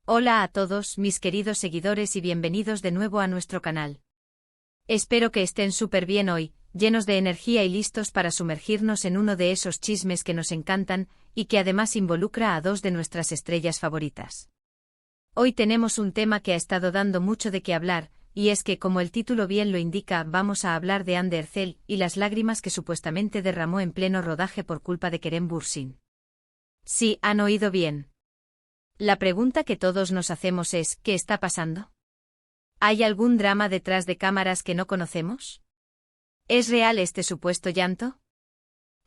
Hola a todos, mis queridos seguidores y bienvenidos de nuevo a nuestro canal. Espero que estén súper bien hoy, llenos de energía y listos para sumergirnos en uno de esos chismes que nos encantan y que además involucra a dos de nuestras estrellas favoritas. Hoy tenemos un tema que ha estado dando mucho de qué hablar, y es que, como el título bien lo indica, vamos a hablar de Hande Erçel y las lágrimas que supuestamente derramó en pleno rodaje por culpa de Kerem Bürsin. Sí, han oído bien. La pregunta que todos nos hacemos es, ¿qué está pasando? ¿Hay algún drama detrás de cámaras que no conocemos? ¿Es real este supuesto llanto?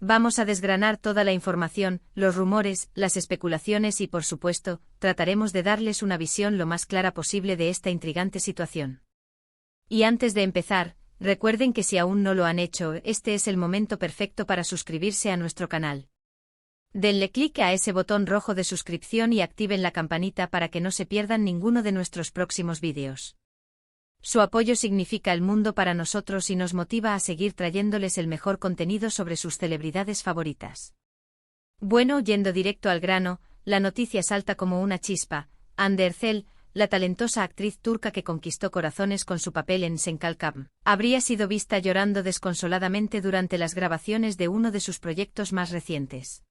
Vamos a desgranar toda la información, los rumores, las especulaciones y, por supuesto, trataremos de darles una visión lo más clara posible de esta intrigante situación. Y antes de empezar, recuerden que si aún no lo han hecho, este es el momento perfecto para suscribirse a nuestro canal. Denle clic a ese botón rojo de suscripción y activen la campanita para que no se pierdan ninguno de nuestros próximos vídeos. Su apoyo significa el mundo para nosotros y nos motiva a seguir trayéndoles el mejor contenido sobre sus celebridades favoritas. Bueno, yendo directo al grano, la noticia salta como una chispa. Hande Erçel, la talentosa actriz turca que conquistó corazones con su papel en Sen Kalkam, habría sido vista llorando desconsoladamente durante las grabaciones de uno de sus proyectos más recientes.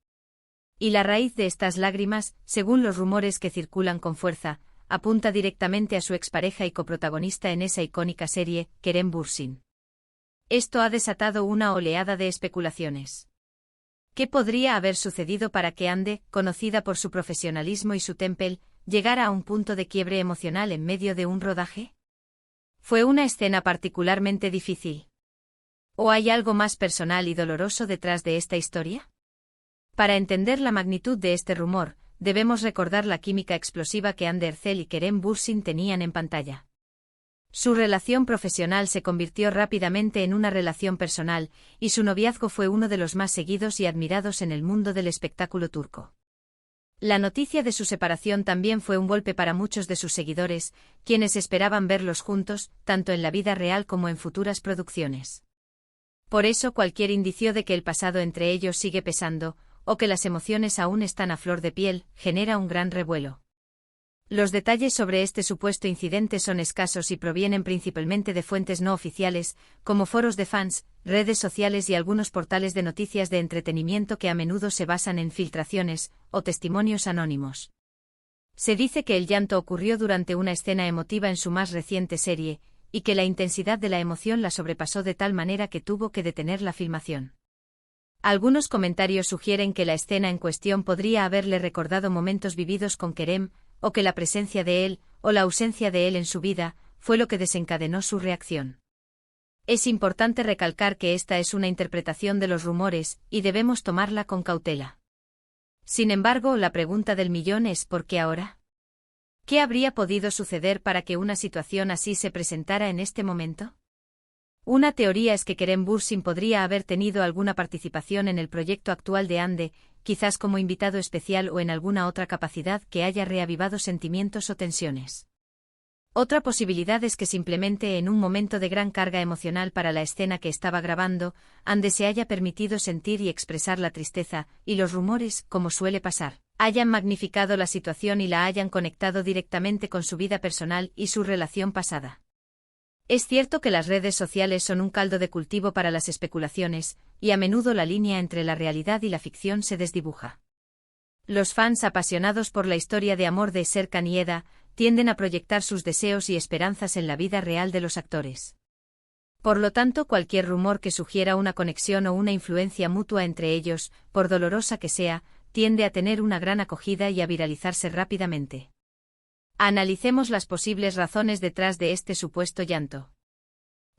Y la raíz de estas lágrimas, según los rumores que circulan con fuerza, apunta directamente a su expareja y coprotagonista en esa icónica serie, Kerem Bürsin. Esto ha desatado una oleada de especulaciones. ¿Qué podría haber sucedido para que Hande, conocida por su profesionalismo y su temple, llegara a un punto de quiebre emocional en medio de un rodaje? ¿Fue una escena particularmente difícil? ¿O hay algo más personal y doloroso detrás de esta historia? Para entender la magnitud de este rumor, debemos recordar la química explosiva que Hande Erçel y Kerem Bürsin tenían en pantalla. Su relación profesional se convirtió rápidamente en una relación personal, y su noviazgo fue uno de los más seguidos y admirados en el mundo del espectáculo turco. La noticia de su separación también fue un golpe para muchos de sus seguidores, quienes esperaban verlos juntos, tanto en la vida real como en futuras producciones. Por eso cualquier indicio de que el pasado entre ellos sigue pesando, o que las emociones aún están a flor de piel, genera un gran revuelo. Los detalles sobre este supuesto incidente son escasos y provienen principalmente de fuentes no oficiales, como foros de fans, redes sociales y algunos portales de noticias de entretenimiento que a menudo se basan en filtraciones o testimonios anónimos. Se dice que el llanto ocurrió durante una escena emotiva en su más reciente serie, y que la intensidad de la emoción la sobrepasó de tal manera que tuvo que detener la filmación. Algunos comentarios sugieren que la escena en cuestión podría haberle recordado momentos vividos con Kerem, o que la presencia de él, o la ausencia de él en su vida, fue lo que desencadenó su reacción. Es importante recalcar que esta es una interpretación de los rumores, y debemos tomarla con cautela. Sin embargo, la pregunta del millón es ¿por qué ahora? ¿Qué habría podido suceder para que una situación así se presentara en este momento? Una teoría es que Kerem Bürsin podría haber tenido alguna participación en el proyecto actual de Hande, quizás como invitado especial o en alguna otra capacidad que haya reavivado sentimientos o tensiones. Otra posibilidad es que simplemente en un momento de gran carga emocional para la escena que estaba grabando, Hande se haya permitido sentir y expresar la tristeza, y los rumores, como suele pasar, hayan magnificado la situación y la hayan conectado directamente con su vida personal y su relación pasada. Es cierto que las redes sociales son un caldo de cultivo para las especulaciones, y a menudo la línea entre la realidad y la ficción se desdibuja. Los fans apasionados por la historia de amor de Serkan y Eda tienden a proyectar sus deseos y esperanzas en la vida real de los actores. Por lo tanto, cualquier rumor que sugiera una conexión o una influencia mutua entre ellos, por dolorosa que sea, tiende a tener una gran acogida y a viralizarse rápidamente. Analicemos las posibles razones detrás de este supuesto llanto.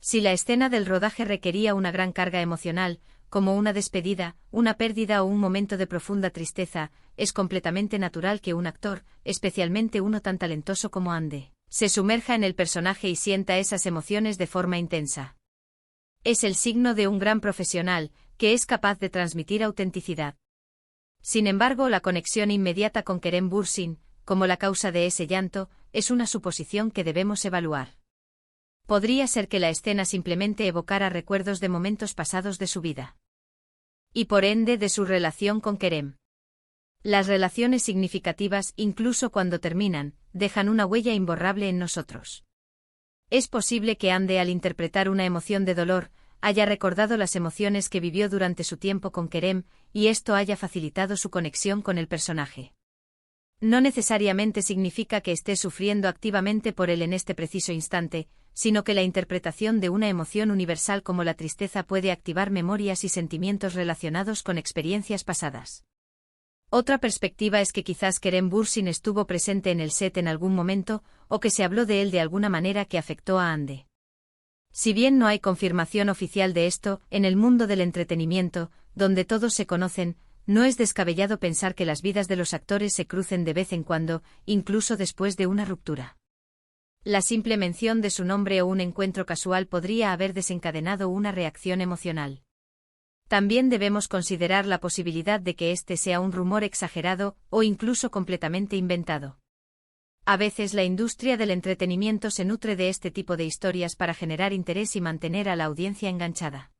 Si la escena del rodaje requería una gran carga emocional, como una despedida, una pérdida o un momento de profunda tristeza, es completamente natural que un actor, especialmente uno tan talentoso como Hande, se sumerja en el personaje y sienta esas emociones de forma intensa. Es el signo de un gran profesional, que es capaz de transmitir autenticidad. Sin embargo, la conexión inmediata con Kerem Bürsin, como la causa de ese llanto, es una suposición que debemos evaluar. Podría ser que la escena simplemente evocara recuerdos de momentos pasados de su vida. Y por ende de su relación con Kerem. Las relaciones significativas, incluso cuando terminan, dejan una huella imborrable en nosotros. Es posible que Ande, al interpretar una emoción de dolor, haya recordado las emociones que vivió durante su tiempo con Kerem, y esto haya facilitado su conexión con el personaje. No necesariamente significa que esté sufriendo activamente por él en este preciso instante, sino que la interpretación de una emoción universal como la tristeza puede activar memorias y sentimientos relacionados con experiencias pasadas. Otra perspectiva es que quizás Kerem Bürsin estuvo presente en el set en algún momento, o que se habló de él de alguna manera que afectó a Ande. Si bien no hay confirmación oficial de esto, en el mundo del entretenimiento, donde todos se conocen, no es descabellado pensar que las vidas de los actores se crucen de vez en cuando, incluso después de una ruptura. La simple mención de su nombre o un encuentro casual podría haber desencadenado una reacción emocional. También debemos considerar la posibilidad de que este sea un rumor exagerado o incluso completamente inventado. A veces la industria del entretenimiento se nutre de este tipo de historias para generar interés y mantener a la audiencia enganchada.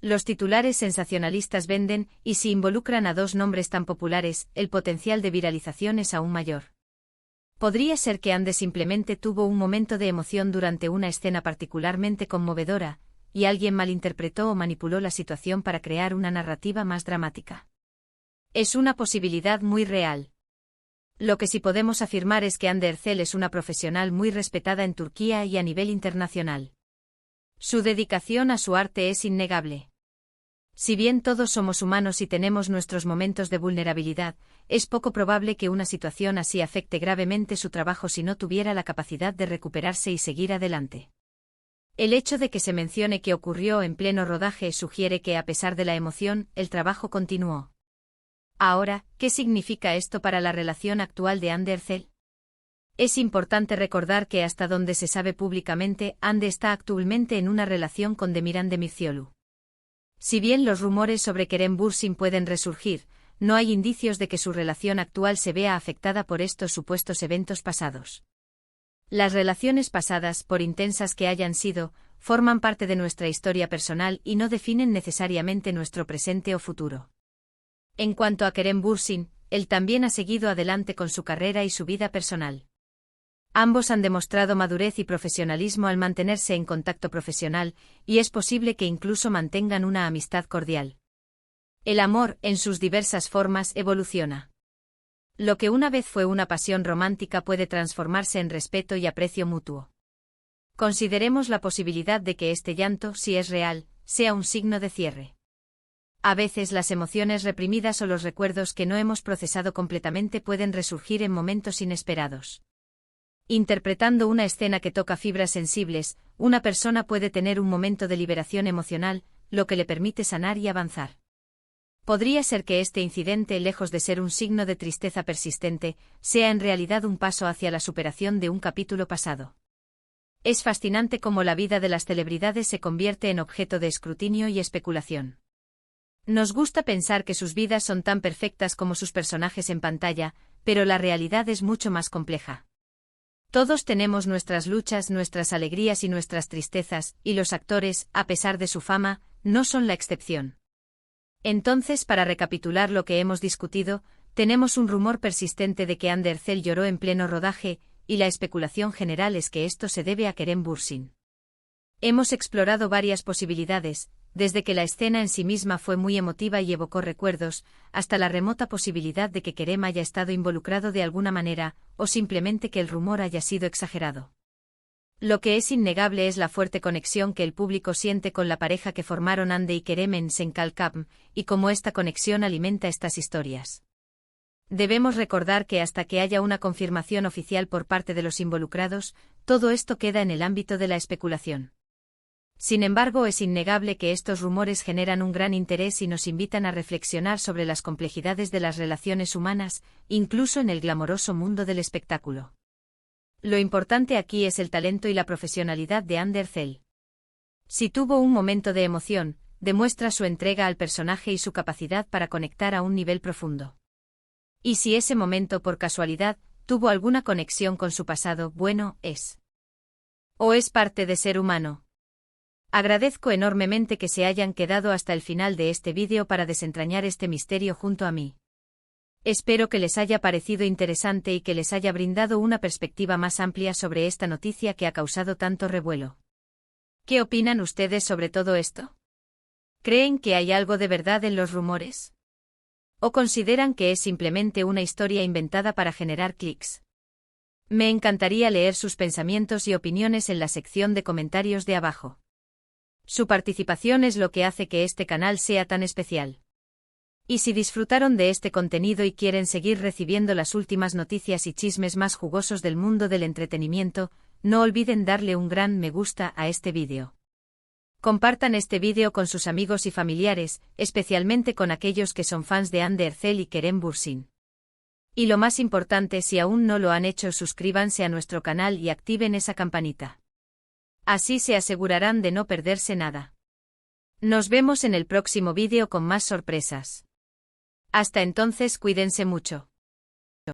Los titulares sensacionalistas venden, y si involucran a dos nombres tan populares, el potencial de viralización es aún mayor. Podría ser que Ande simplemente tuvo un momento de emoción durante una escena particularmente conmovedora, y alguien malinterpretó o manipuló la situación para crear una narrativa más dramática. Es una posibilidad muy real. Lo que sí podemos afirmar es que Hande Erçel es una profesional muy respetada en Turquía y a nivel internacional. Su dedicación a su arte es innegable. Si bien todos somos humanos y tenemos nuestros momentos de vulnerabilidad, es poco probable que una situación así afecte gravemente su trabajo si no tuviera la capacidad de recuperarse y seguir adelante. El hecho de que se mencione que ocurrió en pleno rodaje sugiere que, a pesar de la emoción, el trabajo continuó. Ahora, ¿qué significa esto para la relación actual de Hande Erçel? Es importante recordar que hasta donde se sabe públicamente, Hande está actualmente en una relación con Demirhan Demircioglu. Si bien los rumores sobre Kerem Bürsin pueden resurgir, no hay indicios de que su relación actual se vea afectada por estos supuestos eventos pasados. Las relaciones pasadas, por intensas que hayan sido, forman parte de nuestra historia personal y no definen necesariamente nuestro presente o futuro. En cuanto a Kerem Bürsin, él también ha seguido adelante con su carrera y su vida personal. Ambos han demostrado madurez y profesionalismo al mantenerse en contacto profesional, y es posible que incluso mantengan una amistad cordial. El amor, en sus diversas formas, evoluciona. Lo que una vez fue una pasión romántica puede transformarse en respeto y aprecio mutuo. Consideremos la posibilidad de que este llanto, si es real, sea un signo de cierre. A veces las emociones reprimidas o los recuerdos que no hemos procesado completamente pueden resurgir en momentos inesperados. Interpretando una escena que toca fibras sensibles, una persona puede tener un momento de liberación emocional, lo que le permite sanar y avanzar. Podría ser que este incidente, lejos de ser un signo de tristeza persistente, sea en realidad un paso hacia la superación de un capítulo pasado. Es fascinante cómo la vida de las celebridades se convierte en objeto de escrutinio y especulación. Nos gusta pensar que sus vidas son tan perfectas como sus personajes en pantalla, pero la realidad es mucho más compleja. Todos tenemos nuestras luchas, nuestras alegrías y nuestras tristezas, y los actores, a pesar de su fama, no son la excepción. Entonces, para recapitular lo que hemos discutido, tenemos un rumor persistente de que Hande Erçel lloró en pleno rodaje, y la especulación general es que esto se debe a Kerem Bürsin. Hemos explorado varias posibilidades, desde que la escena en sí misma fue muy emotiva y evocó recuerdos, hasta la remota posibilidad de que Kerem haya estado involucrado de alguna manera, o simplemente que el rumor haya sido exagerado. Lo que es innegable es la fuerte conexión que el público siente con la pareja que formaron Hande y Kerem en Sen Kalkam, y cómo esta conexión alimenta estas historias. Debemos recordar que hasta que haya una confirmación oficial por parte de los involucrados, todo esto queda en el ámbito de la especulación. Sin embargo, es innegable que estos rumores generan un gran interés y nos invitan a reflexionar sobre las complejidades de las relaciones humanas, incluso en el glamoroso mundo del espectáculo. Lo importante aquí es el talento y la profesionalidad de Hande Erçel. Si tuvo un momento de emoción, demuestra su entrega al personaje y su capacidad para conectar a un nivel profundo. Y si ese momento, por casualidad, tuvo alguna conexión con su pasado, bueno, es. ¿O es parte de ser humano? Agradezco enormemente que se hayan quedado hasta el final de este vídeo para desentrañar este misterio junto a mí. Espero que les haya parecido interesante y que les haya brindado una perspectiva más amplia sobre esta noticia que ha causado tanto revuelo. ¿Qué opinan ustedes sobre todo esto? ¿Creen que hay algo de verdad en los rumores? ¿O consideran que es simplemente una historia inventada para generar clics? Me encantaría leer sus pensamientos y opiniones en la sección de comentarios de abajo. Su participación es lo que hace que este canal sea tan especial. Y si disfrutaron de este contenido y quieren seguir recibiendo las últimas noticias y chismes más jugosos del mundo del entretenimiento, no olviden darle un gran me gusta a este vídeo. Compartan este vídeo con sus amigos y familiares, especialmente con aquellos que son fans de Ander Erzel y Kerem Bürsin. Y lo más importante, si aún no lo han hecho, suscríbanse a nuestro canal y activen esa campanita. Así se asegurarán de no perderse nada. Nos vemos en el próximo vídeo con más sorpresas. Hasta entonces, cuídense mucho.